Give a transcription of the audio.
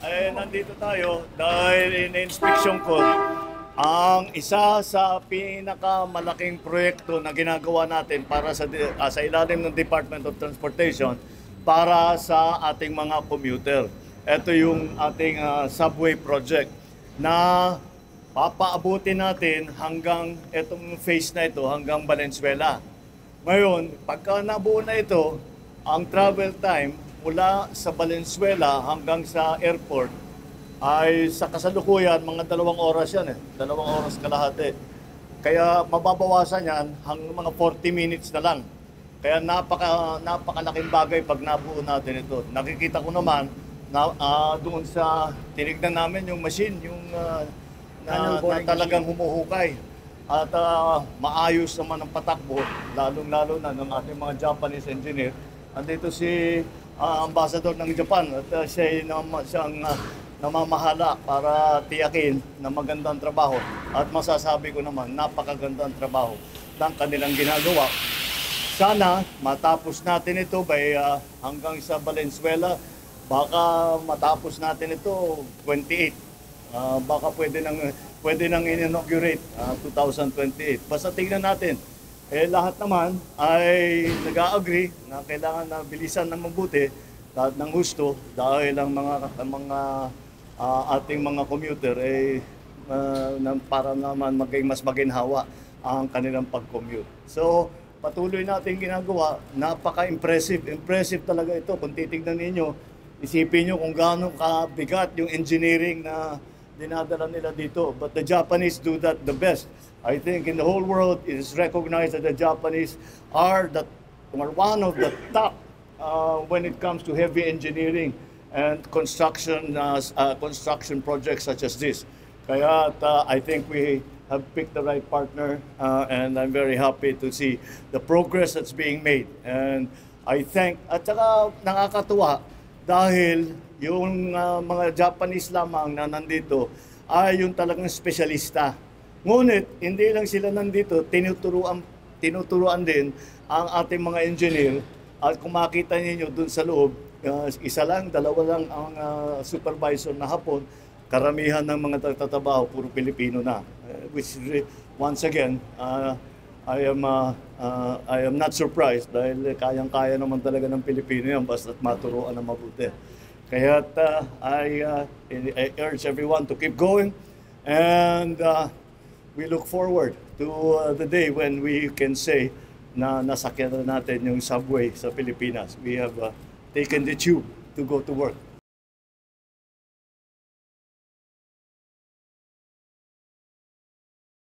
Nandito tayo dahil in-inspection ko ang isa sa pinakamalaking proyekto na ginagawa natin para sa ilalim ng Department of Transportation para sa ating mga commuter. Ito yung ating subway project na papaabutin natin hanggang itong phase na ito hanggang Valenzuela. Ngayon, pagka nabuo na ito, ang travel time mula sa Valenzuela hanggang sa airport ay sa kasalukuyan mga 2 oras yan 2 oras kalahati. Kaya mababawasan yan hanggang mga 40 minutes na lang. Kaya napakalaking bagay pag nabuo natin ito. Nakikita ko naman na doon sa tinignan namin yung machine, yung na talagang humuhukay. At maayos naman ang patakbo, lalong-lalo na ng ating mga Japanese engineer. Andito si ambassador ng Japan at siyang namamahala para tiyakin na magandang trabaho. At masasabi ko naman, napakagandang trabaho ng kanilang ginagawa. Sana matapos natin ito by hanggang sa Valenzuela. Baka matapos natin ito 28. Baka pwede nang in-inaugurate 2028. Basta tingnan natin. Lahat naman ay nag-a-agree na kailangan na bilisan ng mabuti, lahat ng gusto dahil ang mga ating mga commuter para naman mas maginhawa ang kanilang pag-commute. So, patuloy natin ginagawa, napaka-impressive. Impressive talaga ito. Kung titignan ninyo, isipin nyo kung gaano kabigat yung engineering na dinadala nila dito. But the Japanese do that the best. I think in the whole world, it is recognized that the Japanese are one of the top when it comes to heavy engineering and construction projects such as this. Kaya I think we have picked the right partner, and I'm very happy to see the progress that's being made. And I thank, at saka nakakatuwa dahil yung mga Japanese lamang na nandito ay yung talagang espesyalista. Ngunit, hindi lang sila nandito, tinuturuan din ang ating mga engineer. At kung makita niyo dun sa loob, isa lang, 2 lang ang supervisor na Hapon. Karamihan ng mga tatrabaho, puro Pilipino na. Which, once again, I am not surprised dahil kayang-kaya naman talaga ng Pilipino yan basta't maturuan na mabuti. Kaya I urge everyone to keep going, and we look forward to the day when we can say na nasakyan na natin yung subway sa Pilipinas. We have taken the tube to go to work.